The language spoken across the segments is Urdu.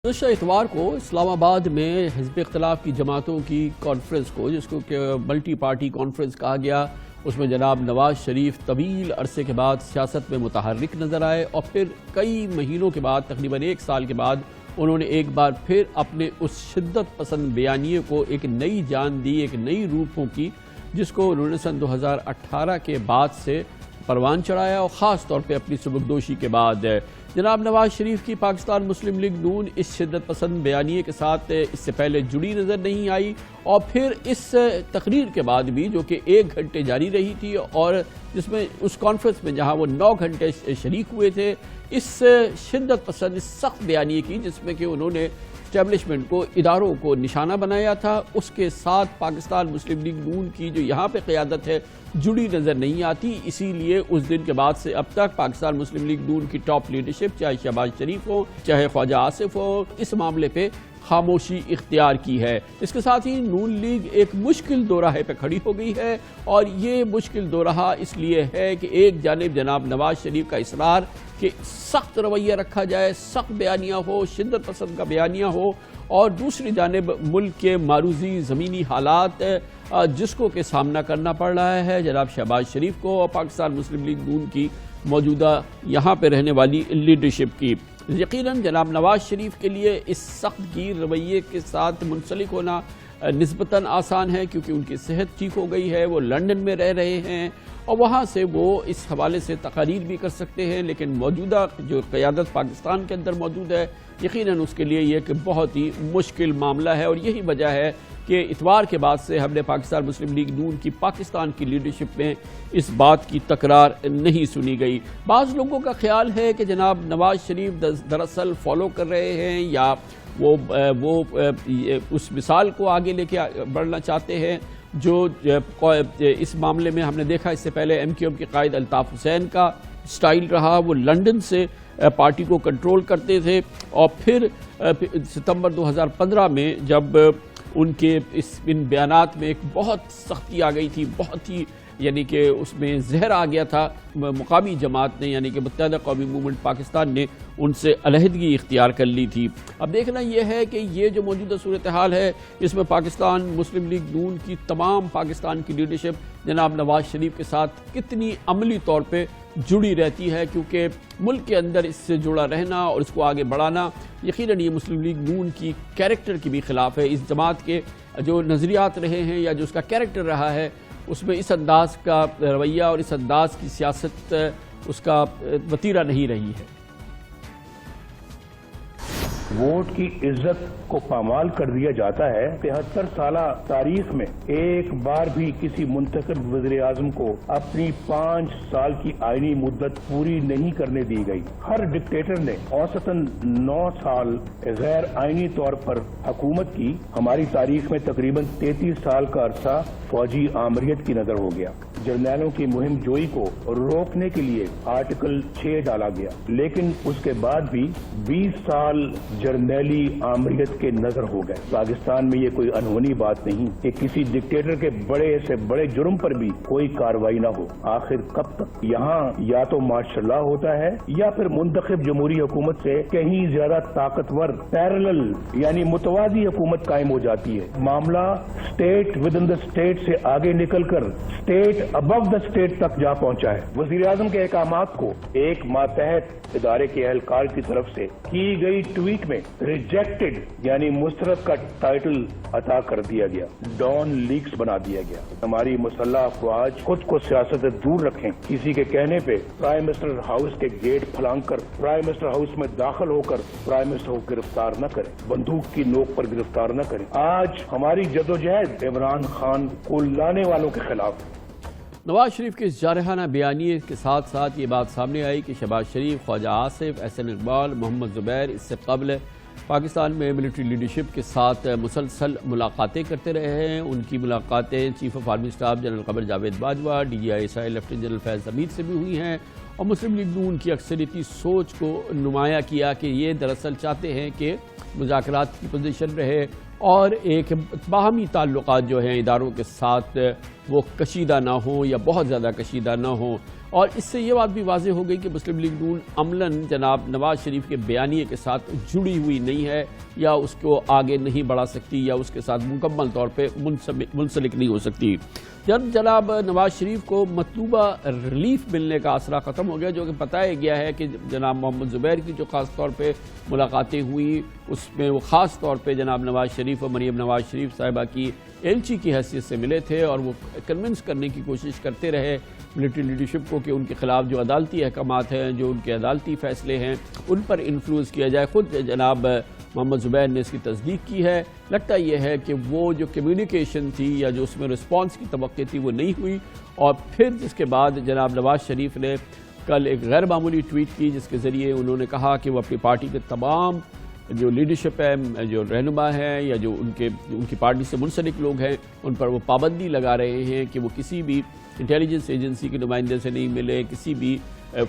گزشتہ اتوار کو اسلام آباد میں حزب اختلاف کی جماعتوں کی کانفرنس کو، جس کو کہ ملٹی پارٹی کانفرنس کہا گیا، اس میں جناب نواز شریف طویل عرصے کے بعد سیاست میں متحرک نظر آئے اور پھر کئی مہینوں کے بعد، تقریباً 1 سال کے بعد، انہوں نے ایک بار پھر اپنے اس شدت پسند بیانیے کو ایک نئی جان دی، ایک نئی روح پھونکی، جس کو انہوں نے سن 2018 کے بعد سے پروان چڑھایا، اور خاص طور پہ اپنی سبکدوشی کے بعد جناب نواز شریف کی پاکستان مسلم لیگ نون اس شدت پسند بیانیے کے ساتھ اس سے پہلے جڑی نظر نہیں آئی، اور پھر اس تقریر کے بعد بھی، جو کہ 1 گھنٹے جاری رہی تھی، اور جس میں اس کانفرنس میں جہاں وہ 9 گھنٹے شریک ہوئے تھے، اس شدت پسند، اس سخت بیانیے کی، جس میں کہ انہوں نے اسٹیبلشمنٹ کو، اداروں کو نشانہ بنایا تھا، اس کے ساتھ پاکستان مسلم لیگ نون کی جو یہاں پہ قیادت ہے جڑی نظر نہیں آتی۔ اسی لیے اس دن کے بعد سے اب تک پاکستان مسلم لیگ نون کی ٹاپ لیڈرشپ، چاہے شہباز شریف ہو، چاہے خواجہ آصف ہو، اس معاملے پہ خاموشی اختیار کی ہے۔ اس کے ساتھ ہی نون لیگ ایک مشکل دوراہے پہ کھڑی ہو گئی ہے، اور یہ مشکل دوراہا اس لیے ہے کہ ایک جانب جناب نواز شریف کا اصرار کہ سخت رویہ رکھا جائے، سخت بیانیہ ہو، شدت پسند کا بیانیہ ہو، اور دوسری جانب ملک کے معروضی زمینی حالات جس کو کہ سامنا کرنا پڑ رہا ہے جناب شہباز شریف کو اور پاکستان مسلم لیگ نون کی موجودہ یہاں پہ رہنے والی لیڈرشپ کی۔ یقیناً جناب نواز شریف کے لیے اس سخت گیر رویے کے ساتھ منسلک ہونا نسبتاً آسان ہے، کیونکہ ان کی صحت ٹھیک ہو گئی ہے، وہ لندن میں رہ رہے ہیں، اور وہاں سے وہ اس حوالے سے تقاریر بھی کر سکتے ہیں، لیکن موجودہ جو قیادت پاکستان کے اندر موجود ہے، یقیناً اس کے لیے یہ ایک بہت ہی مشکل معاملہ ہے، اور یہی وجہ ہے کہ اتوار کے بعد سے ہم نے پاکستان مسلم لیگ نون کی پاکستان کی لیڈرشپ میں اس بات کی تکرار نہیں سنی گئی۔ بعض لوگوں کا خیال ہے کہ جناب نواز شریف دراصل فالو کر رہے ہیں، یا وہ اس مثال کو آگے لے کے بڑھنا چاہتے ہیں جو اس معاملے میں ہم نے دیکھا اس سے پہلے ایم کیو ایم کے قائد الطاف حسین کا سٹائل رہا۔ وہ لندن سے پارٹی کو کنٹرول کرتے تھے، اور پھر ستمبر 2015 میں جب ان کے ان بیانات میں ایک بہت سختی آ گئی تھی، بہت ہی یعنی کہ اس میں زہر آ گیا تھا، مقامی جماعت نے یعنی کہ متحدہ قومی موومنٹ پاکستان نے ان سے علیحدگی اختیار کر لی تھی۔ اب دیکھنا یہ ہے کہ یہ جو موجودہ صورتحال ہے، اس میں پاکستان مسلم لیگ نون کی تمام پاکستان کی لیڈرشپ جناب نواز شریف کے ساتھ کتنی عملی طور پہ جڑی رہتی ہے، کیونکہ ملک کے اندر اس سے جڑا رہنا اور اس کو آگے بڑھانا یقیناً یہ مسلم لیگ نون کی کیریکٹر کی بھی خلاف ہے۔ اس جماعت کے جو نظریات رہے ہیں یا جو اس کا کیریکٹر رہا ہے، اس میں اس انداز کا رویہ اور اس انداز کی سیاست اس کا وتیرہ نہیں رہی ہے۔ ووٹ کی عزت کو پامال کر دیا جاتا ہے۔ 73 سالہ تاریخ میں ایک بار بھی کسی منتخب وزیر اعظم کو اپنی 5 سال کی آئینی مدت پوری نہیں کرنے دی گئی۔ ہر ڈکٹیٹر نے اوسطاً 9 سال غیر آئینی طور پر حکومت کی۔ ہماری تاریخ میں تقریباً 33 سال کا عرصہ فوجی آمریت کی نظر ہو گیا۔ جرنیلوں کی مہم جوئی کو روکنے کے لیے آرٹیکل 6 ڈالا گیا، لیکن اس کے بعد بھی 20 سال جرنیلی آمریت کے نظر ہو گئے۔ پاکستان میں یہ کوئی انہونی بات نہیں کہ کسی ڈکٹیٹر کے بڑے سے بڑے جرم پر بھی کوئی کارروائی نہ ہو۔ آخر کب تک؟ یہاں یا تو مارشل لا ہوتا ہے یا پھر منتخب جمہوری حکومت سے کہیں زیادہ طاقتور پیرلل یعنی متوازی حکومت قائم ہو جاتی ہے۔ معاملہ state with in the state سے آگے نکل کر اسٹیٹ ابو دا اسٹیٹ تک جا پہنچا ہے۔ وزیر اعظم کے احکامات کو ایک ماتحت ادارے کے اہلکار کی طرف سے کی گئی ٹویٹ میں ریجیکٹڈ یعنی مسترد کا ٹائٹل عطا کر دیا گیا، ڈان لیکس بنا دیا گیا۔ ہماری مسلح افواج خود کو سیاست سے دور رکھیں۔ کسی کے کہنے پہ پرائم منسٹر ہاؤس کے گیٹ پھلانگ کر پرائم منسٹر ہاؤس میں داخل ہو کر پرائم منسٹر کو گرفتار نہ کریں، بندوق کی نوک پر گرفتار نہ کریں۔ آج ہماری جدوجہد عمران خان کو لانے والوں کے خلاف۔ نواز شریف کے جارحانہ بیانیے کے ساتھ ساتھ یہ بات سامنے آئی کہ شہباز شریف، خواجہ آصف، احسن اقبال، محمد زبیر اس سے قبل پاکستان میں ملٹری لیڈرشپ کے ساتھ مسلسل ملاقاتیں کرتے رہے ہیں۔ ان کی ملاقاتیں chief of army staff general Qamar Javed Bajwa, D G I S I lieutenant general Faiz Hamid سے بھی ہوئی ہیں، اور مسلم لیگ نون کی اکثریتی سوچ کو نمایاں کیا کہ یہ دراصل چاہتے ہیں کہ مذاکرات کی پوزیشن رہے، اور ایک باہمی تعلقات جو ہیں اداروں کے ساتھ وہ کشیدہ نہ ہوں یا بہت زیادہ کشیدہ نہ ہوں، اور اس سے یہ بات بھی واضح ہو گئی کہ مسلم لیگ نون عملاً جناب نواز شریف کے بیانیے کے ساتھ جڑی ہوئی نہیں ہے، یا اس کو آگے نہیں بڑھا سکتی، یا اس کے ساتھ مکمل طور پہ منسلک نہیں ہو سکتی۔ جب جناب نواز شریف کو مطلوبہ ریلیف ملنے کا آسرا ختم ہو گیا، جو کہ بتایا گیا ہے کہ جناب محمد زبیر کی جو خاص طور پہ ملاقاتیں ہوئی، اس میں وہ خاص طور پہ جناب نواز شریف اور مریم نواز شریف صاحبہ کی ایلچی کی حیثیت سے ملے تھے، اور وہ کنونس کرنے کی کوشش کرتے رہے ملٹری لیڈرشپ کو کہ ان کے خلاف جو عدالتی احکامات ہیں، جو ان کے عدالتی فیصلے ہیں، ان پر انفلوئنس کیا جائے۔ خود جناب محمد زبیر نے اس کی تصدیق کی ہے۔ لگتا یہ ہے کہ وہ جو کمیونیکیشن تھی یا جو اس میں رسپانس کی توقع تھی وہ نہیں ہوئی، اور پھر جس کے بعد جناب نواز شریف نے کل ایک غیر معمولی ٹویٹ کی، جس کے ذریعے انہوں نے کہا کہ وہ اپنی پارٹی کے تمام جو لیڈرشپ ہے، جو رہنما ہیں، یا جو ان کی پارٹی سے منسلک لوگ ہیں، ان پر وہ پابندی لگا رہے ہیں کہ وہ کسی بھی انٹیلیجنس ایجنسی کے نمائندے سے نہیں ملے، کسی بھی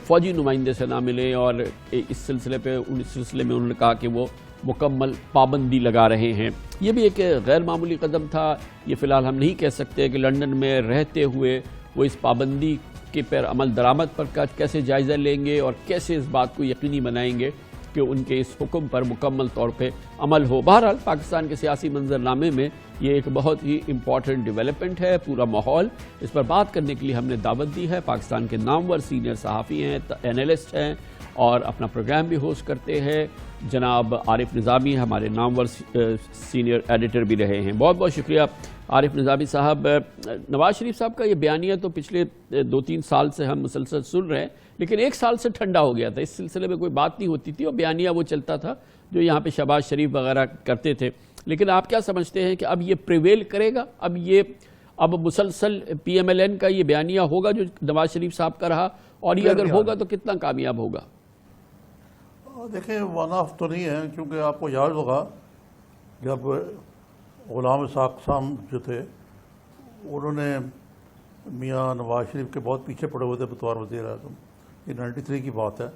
فوجی نمائندے سے نہ ملے، اور اس سلسلے میں انہوں نے کہا کہ وہ مکمل پابندی لگا رہے ہیں۔ یہ بھی ایک غیر معمولی قدم تھا۔ یہ فی الحال ہم نہیں کہہ سکتے کہ لندن میں رہتے ہوئے وہ اس پابندی کے پر عمل درآمد پر کیسے جائزہ لیں گے اور کیسے اس بات کو یقینی بنائیں گے کہ ان کے اس حکم پر مکمل طور پہ عمل ہو۔ بہرحال پاکستان کے سیاسی منظرنامے میں یہ ایک بہت ہی امپورٹنٹ ڈیولپمنٹ ہے۔ پورا ماحول اس پر بات کرنے کے لیے ہم نے دعوت دی ہے۔ پاکستان کے نامور سینئر صحافی ہیں، اینالسٹ ہیں، اور اپنا پروگرام بھی ہوسٹ کرتے ہیں۔ جناب عارف نظامی ہمارے نامور سینئر ایڈیٹر بھی رہے ہیں۔ بہت بہت شکریہ عارف نظامی صاحب۔ نواز شریف صاحب کا یہ بیانیہ تو پچھلے 2-3 سال سے ہم مسلسل سن رہے ہیں، لیکن 1 سال سے ٹھنڈا ہو گیا تھا، اس سلسلے میں کوئی بات نہیں ہوتی تھی، اور بیانیہ وہ چلتا تھا جو یہاں پہ شہباز شریف وغیرہ کرتے تھے۔ لیکن آپ کیا سمجھتے ہیں کہ اب یہ پریویل کرے گا؟ اب مسلسل پی ایم ایل این کا یہ بیانیہ ہوگا جو نواز شریف صاحب کا رہا، اور یہ اگر ہوگا تو کتنا کامیاب ہوگا؟ دیکھیں، ون آف تو نہیں ہے، کیونکہ آپ کو یاد ہوگا جب غلام اسحاق صاحب جو تھے انہوں نے میاں نواز شریف کے بہت پیچھے پڑے ہوئے تھے بطور وزیر اعظم، یہ 93 کی بات ہے،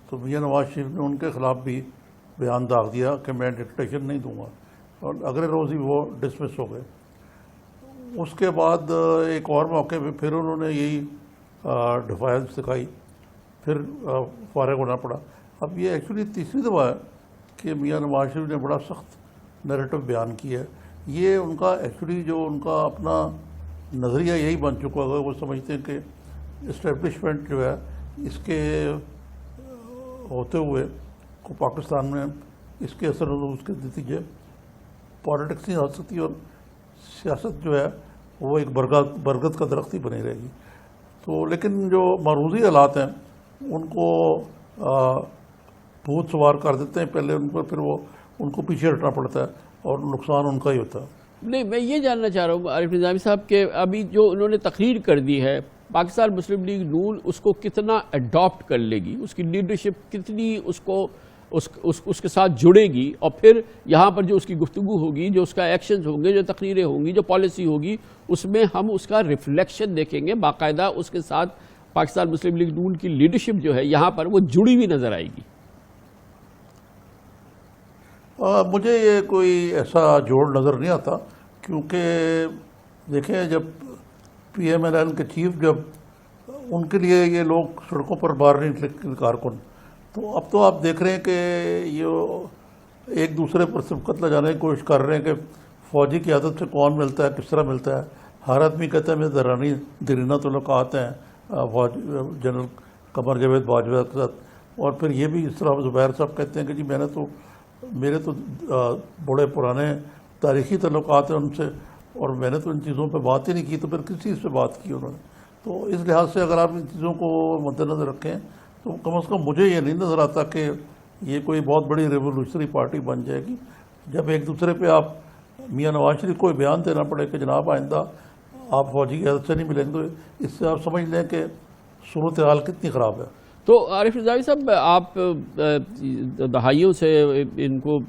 تو میاں نواز شریف نے ان کے خلاف بھی بیان داغ دیا کہ میں ڈکٹیشن نہیں دوں گا، اور اگلے روز ہی وہ ڈسمس ہو گئے۔ اس کے بعد ایک اور موقع پہ پھر انہوں نے یہی ڈیفائنس دکھائی، پھر فارغ ہونا پڑا۔ اب یہ ایکچولی تیسری دفعہ ہے کہ میاں نواز شریف نے بڑا سخت نیریٹو بیان کیا ہے۔ یہ ان کا ایکچولی جو ان کا اپنا نظریہ یہی بن چکا ہے، وہ سمجھتے ہیں کہ اسٹیبلشمنٹ جو ہے اس کے ہوتے ہوئے کو پاکستان میں اس کے اثر اس کے نتیجے پالیٹکس نہیں ہو سکتی، اور سیاست جو ہے وہ ایک برگد کا درخت ہی بنی رہے گی۔ تو لیکن جو معروضی حالات ہیں ان کو بھوت سوار کر دیتے ہیں پہلے ان پر، پھر وہ ان کو پیچھے ہٹنا پڑتا ہے اور نقصان ان کا ہی ہوتا ہے۔ نہیں، میں یہ جاننا چاہ رہا ہوں عارف نظامی صاحب کہ ابھی جو انہوں نے تقریر کر دی ہے، پاکستان مسلم لیگ نون اس کو کتنا اڈاپٹ کر لے گی، اس کی لیڈرشپ کتنی اس کے ساتھ جڑے گی، اور پھر یہاں پر جو اس کی گفتگو ہوگی، جو اس کا ایکشنز ہوں گے، جو تقریریں ہوں گی، جو پالیسی ہوگی، اس میں ہم اس کا ریفلیکشن دیکھیں گے باقاعدہ۔ اس کے ساتھ پاکستان مسلم لیگ نون کی لیڈرشپ جو ہے یہاں پر وہ جڑی ہوئی نظر آئے گی۔ مجھے یہ کوئی ایسا جوڑ نظر نہیں آتا، کیونکہ دیکھیں جب پی ایم ایل این کے چیف جب ان کے لیے یہ لوگ سڑکوں پر باہر نہیں نکلے کارکن، تو اب تو آپ دیکھ رہے ہیں کہ یہ ایک دوسرے پر سبقت لگانے کی کوشش کر رہے ہیں کہ فوجی قیادت سے کون ملتا ہے، کس طرح ملتا ہے۔ ہر آدمی کہتا ہے میرے درینہ تعلقات ہیں جنرل قمر جاوید باجوہ کے ساتھ، اور پھر یہ بھی اس طرح زبیر صاحب کہتے ہیں کہ جی میرے تو بڑے پرانے تاریخی تعلقات ہیں ان سے، اور میں نے تو ان چیزوں پہ بات ہی نہیں کی، تو پھر کس چیز پہ بات کی انہوں نے؟ تو اس لحاظ سے اگر آپ ان چیزوں کو مد نظر رکھیں تو کم از کم مجھے یہ نہیں نظر آتا کہ یہ کوئی بہت بڑی ریولیوشنری پارٹی بن جائے گی۔ جب ایک دوسرے پہ آپ میاں نواز شریف کو بیان دینا پڑے کہ جناب آئندہ آپ فوجی کی عادت سے نہیں ملیں گے، تو اس سے آپ سمجھ لیں کہ صورتحال کتنی خراب ہے۔ تو عارف نظامی صاحب، آپ دہائیوں سے ان کو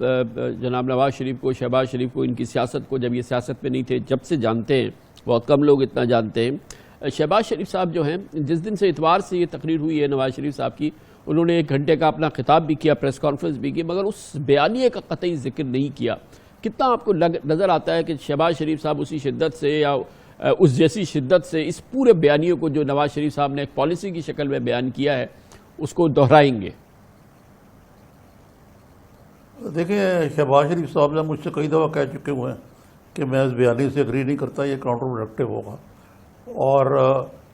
جناب نواز شریف کو، شہباز شریف کو، ان کی سیاست کو، جب یہ سیاست میں نہیں تھے جب سے جانتے ہیں، بہت کم لوگ اتنا جانتے ہیں۔ شہباز شریف صاحب جو ہیں، جس دن سے اتوار سے یہ تقریر ہوئی ہے نواز شریف صاحب کی، انہوں نے 1 گھنٹے کا اپنا خطاب بھی کیا، پریس کانفرنس بھی کی، مگر اس بیانیے کا قطعی ذکر نہیں کیا۔ کتنا آپ کو نظر آتا ہے کہ شہباز شریف صاحب اسی شدت سے یا اس جیسی شدت سے اس پورے بیانیے کو جو نواز شریف صاحب نے ایک پالیسی کی شکل میں بیان کیا ہے اس کو دہرائیں گے؟ دیکھیں، شہباز شریف صاحب نے مجھ سے کئی دفعہ کہہ چکے ہوئے ہیں کہ میں اس بیانی سے اگری نہیں کرتا، یہ کاؤنٹر پروڈکٹیو ہوگا، اور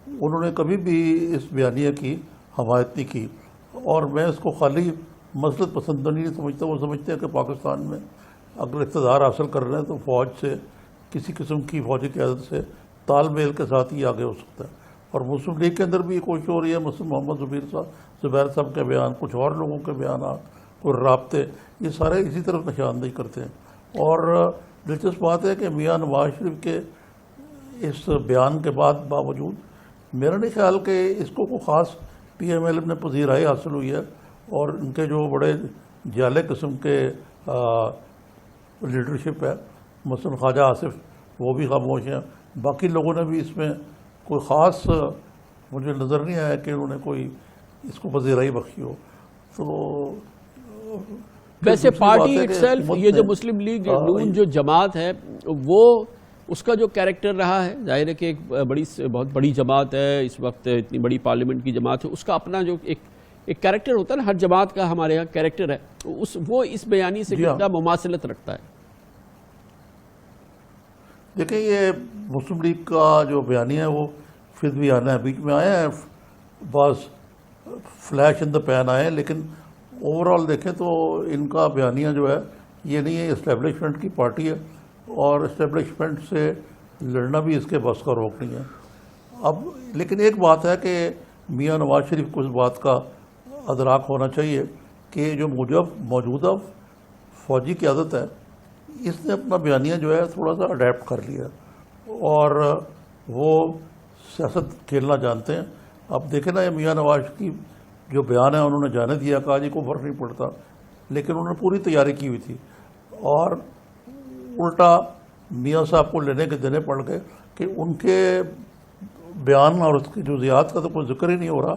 انہوں نے کبھی بھی اس بیانیے کی حمایت نہیں کی. اور میں اس کو خالی مسلط پسند نہیں سمجھتا. وہ سمجھتے ہیں کہ پاکستان میں اگر اقتدار حاصل کر رہے ہیں تو فوج سے، کسی قسم کی فوجی قیادت سے تال میل کے ساتھ ہی آگے ہو سکتا ہے. اور مسلم لیگ کے اندر بھی یہ کوشش ہو رہی ہے. محمد زبیر صاحب کے بیان، کچھ اور لوگوں کے بیانات اور رابطے، یہ سارے اسی طرف نشاندہی کرتے ہیں. اور دلچسپ بات ہے کہ میاں نواز شریف کے اس بیان کے بعد باوجود میرا نہیں خیال کہ اس کو کوئی خاص پی ایم ایل میں پذیرائی حاصل ہوئی ہے. اور ان کے جو بڑے جالے قسم کے لیڈرشپ ہے، مثلا خواجہ آصف، وہ بھی خاموش ہیں. باقی لوگوں نے بھی اس میں کوئی خاص مجھے نظر نہیں آیا کہ انہوں نے کوئی اس کو پذیرائی بخشی ہو. تو ویسے پارٹی اٹسیلف، یہ جو مسلم لیگ نون جو جماعت ہے، وہ اس کا جو کیریکٹر رہا ہے، ظاہر ہے کہ ایک بہت بڑی جماعت ہے اس وقت، اتنی بڑی پارلیمنٹ کی جماعت ہے، اس کا اپنا جو ایک کیریکٹر ہوتا ہے نا، ہر جماعت کا ہمارے یہاں کیریکٹر ہے، وہ اس بیانی سے کتنا مماثلت رکھتا ہے؟ دیکھیں، یہ مسلم لیگ کا جو بیانیہ ہے وہ پھر بھی آنا ہے، بیچ میں آیا ہے، بعض فلیش ان دا پین آئے ہیں، لیکن اوور آل دیکھیں تو ان کا بیانیہ جو ہے یہ نہیں ہے. اسٹیبلشمنٹ کی پارٹی ہے اور اسٹیبلشمنٹ سے لڑنا بھی اس کے بس کا روک نہیں ہے. اب لیکن ایک بات ہے کہ میاں نواز شریف کو اس بات کا ادراک ہونا چاہیے کہ جو موجودہ فوجی قیادت ہے، اس نے اپنا بیانیہ جو ہے تھوڑا سا اڈیپٹ کر لیا اور وہ سیاست کھیلنا جانتے ہیں. اب دیکھیں نا، یہ میاں نواز کی جو بیان ہے انہوں نے جانے دیا، کہا جی کو فرق نہیں پڑتا، لیکن انہوں نے پوری تیاری کی ہوئی تھی اور الٹا میاں صاحب کو لینے کے دینے پڑ گئے کہ ان کے بیان اور اس کی جزیات کا تو کوئی ذکر ہی نہیں ہو رہا.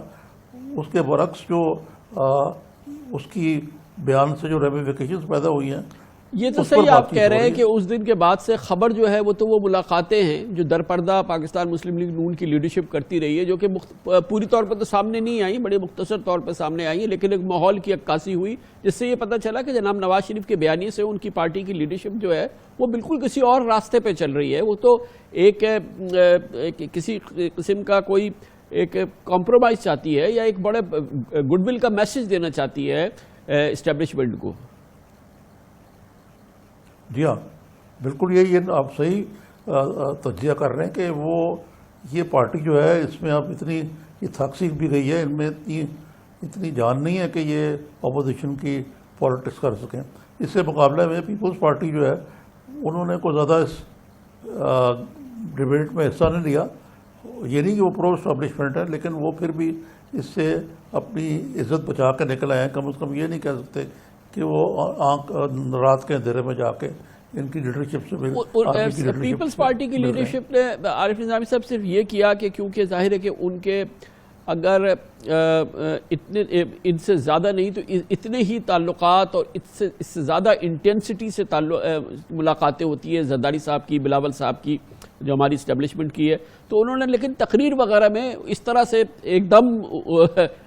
اس کے برعکس جو اس کی بیان سے جو ریمیفیکیشنز پیدا ہوئی ہیں، یہ تو صحیح آپ کہہ رہے ہیں کہ اس دن کے بعد سے خبر جو ہے وہ تو وہ ملاقاتیں ہیں جو درپردہ پاکستان مسلم لیگ نون کی لیڈرشپ کرتی رہی ہے، جو کہ پوری طور پر تو سامنے نہیں آئی، بڑے مختصر طور پر سامنے آئی ہیں، لیکن ایک ماحول کی عکاسی ہوئی جس سے یہ پتہ چلا کہ جناب نواز شریف کے بیانیے سے ان کی پارٹی کی لیڈرشپ جو ہے وہ بالکل کسی اور راستے پہ چل رہی ہے. وہ تو ایک کسی قسم کا کوئی ایک کمپرومائز چاہتی ہے یا ایک بڑے گڈ ول کا میسج دینا چاہتی ہے اسٹیبلشمنٹ کو. جی ہاں، بالکل یہ آپ صحیح تجزیہ کر رہے ہیں کہ وہ یہ پارٹی جو ہے اس میں اب اتنی یہ تھک سیکھ بھی گئی ہے، ان میں اتنی جان نہیں ہے کہ یہ اپوزیشن کی پالیٹکس کر سکیں. اس سے مقابلے میں پیپلز پارٹی جو ہے انہوں نے کوئی زیادہ اس ڈیبیٹ میں حصہ نہیں لیا. یہ نہیں کہ وہ پرو اسٹیبلشمنٹ ہے، لیکن وہ پھر بھی اس سے اپنی عزت بچا کے نکل آئے ہیں. کم از کم یہ نہیں کہہ سکتے کہ وہ رات کے اندھیرے میں جا کے ان کی لیڈرشپ سے پیپلز پارٹی کی لیڈرشپ نے عارف نظامی صاحب صرف یہ کیا کہ کیونکہ ظاہر ہے کہ ان کے اگر ان سے زیادہ نہیں تو اتنے ہی تعلقات اور اس سے زیادہ انٹینسٹی سے ملاقاتیں ہوتی ہیں زرداری صاحب کی، بلاول صاحب کی جو ہماری اسٹیبلشمنٹ کی ہے، تو انہوں نے لیکن تقریر وغیرہ میں اس طرح سے ایک دم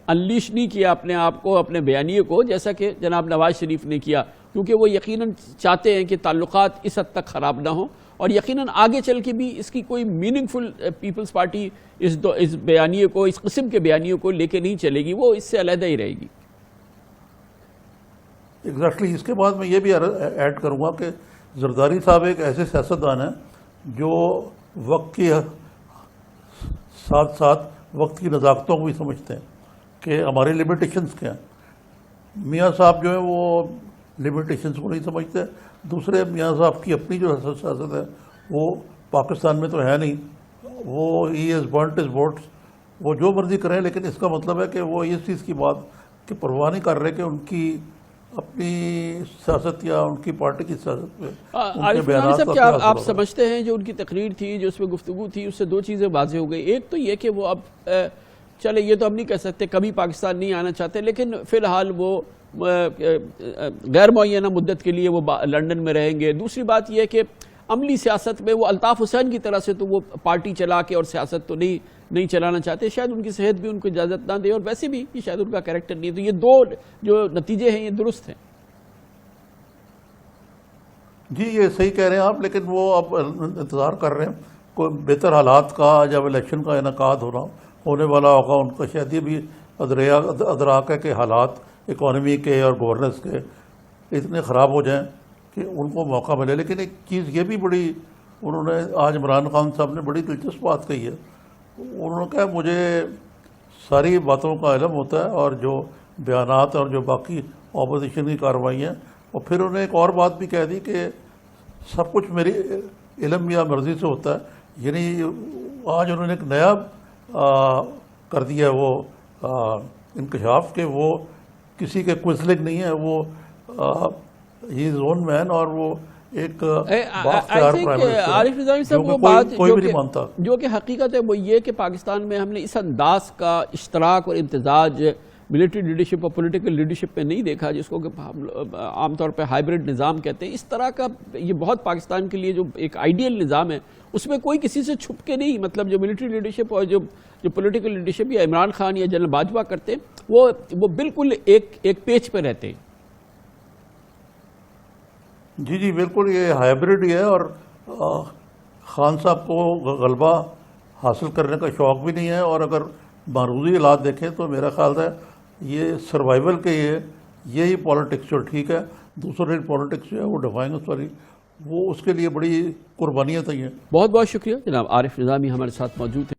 انلیش نہیں کیا اپنے آپ کو، اپنے بیانیے کو، جیسا کہ جناب نواز شریف نے کیا، کیونکہ وہ یقیناً چاہتے ہیں کہ تعلقات اس حد تک خراب نہ ہوں اور یقیناً آگے چل کے بھی اس کی کوئی میننگ فل پیپلز پارٹی اس بیانیے کو، اس قسم کے بیانیوں کو لے کے نہیں چلے گی، وہ اس سے علیحدہ ہی رہے گی. ایگزیکٹلی. اس کے بعد میں یہ بھی ایڈ کروں گا کہ زرداری صاحب ایک ایسے سیاستدان ہیں جو وقت کے ساتھ ساتھ وقت کی نزاکتوں کو بھی سمجھتے ہیں کہ ہماری لمیٹیشنز کیا ہیں. میاں صاحب جو ہیں وہ لمیٹیشنز کو نہیں سمجھتے. دوسرے میاں صاحب کی اپنی جو سیاست ہے وہ پاکستان میں تو ہے نہیں، وہ ہی از برنٹ ہز بوٹس، وہ جو مرضی کریں، لیکن اس کا مطلب ہے کہ وہ اس چیز کی بات کہ پرواہ نہیں کر رہے کہ ان کی اپنی سیاست یا ان کی پارٹی کی سیاست پہ عارف نظامی صاحب کیا آپ سمجھتے ہیں جو ان کی تقریر تھی، جو اس میں گفتگو تھی، اس سے دو چیزیں واضح ہو گئی. ایک تو یہ کہ وہ اب چلے یہ تو ہم نہیں کہہ سکتے کبھی پاکستان نہیں آنا چاہتے، لیکن فی الحال وہ غیر معینہ مدت کے لیے وہ لندن میں رہیں گے. دوسری بات یہ کہ عملی سیاست میں وہ الطاف حسین کی طرح سے تو وہ پارٹی چلا کے اور سیاست تو نہیں چلانا چاہتے، شاید ان کی صحت بھی ان کو اجازت نہ دے، اور ویسے بھی یہ شاید ان کا کریکٹر نہیں ہے. تو یہ دو جو نتیجے ہیں یہ درست ہیں. جی یہ صحیح کہہ رہے ہیں آپ، لیکن وہ اب انتظار کر رہے ہیں کوئی بہتر حالات کا، جب الیکشن کا انعقاد ہونے والا ہوگا. ان کا شاید یہ بھی ادراک ہے کہ حالات اکانومی کے اور گورننس کے اتنے خراب ہو جائیں کہ ان کو موقع ملے. لیکن ایک چیز یہ بھی بڑی انہوں نے آج عمران خان صاحب نے بڑی دلچسپ بات کہی ہے. انہوں نے کہا مجھے ساری باتوں کا علم ہوتا ہے اور جو بیانات اور جو باقی اپوزیشن کی کارروائیاں، اور پھر انہوں نے ایک اور بات بھی کہہ دی کہ سب کچھ میری علم یا مرضی سے ہوتا ہے. یعنی آج انہوں نے ایک نیا کر دیا وہ انکشاف کہ وہ کسی کے کوئزلنگ نہیں ہے، وہ ہی از اون مین، اور وہ ایک عارف نظامی صاحب وہ بات جو کہ حقیقت ہے وہ یہ کہ پاکستان میں ہم نے اس انداز کا اشتراک اور امتزاج ملٹری لیڈرشپ اور پولیٹیکل لیڈرشپ میں نہیں دیکھا، جس کو کہ عام طور پہ ہائبرڈ نظام کہتے ہیں. اس طرح کا یہ بہت پاکستان کے لیے جو ایک آئیڈیل نظام ہے، اس میں کوئی کسی سے چھپ کے نہیں، مطلب جو ملٹری لیڈرشپ اور جو پولیٹیکل لیڈرشپ یا عمران خان یا جنرل باجوہ کرتے ہیں وہ بالکل ایک پیج پہ رہتے ہیں. جی بالکل یہ ہائبرڈ ہی ہے، اور خان صاحب کو غلبہ حاصل کرنے کا شوق بھی نہیں ہے. اور اگر معروضی حالات دیکھیں تو میرا خیال ہے یہ سروائیول کے یہی پالیٹکس جو ٹھیک ہے. دوسرے پالیٹکس جو ہے وہ ڈیفائنس والی، وہ اس کے لیے بڑی قربانیاں تھیں. بہت بہت شکریہ جناب عارف نظامی ہمارے ساتھ موجود ہیں.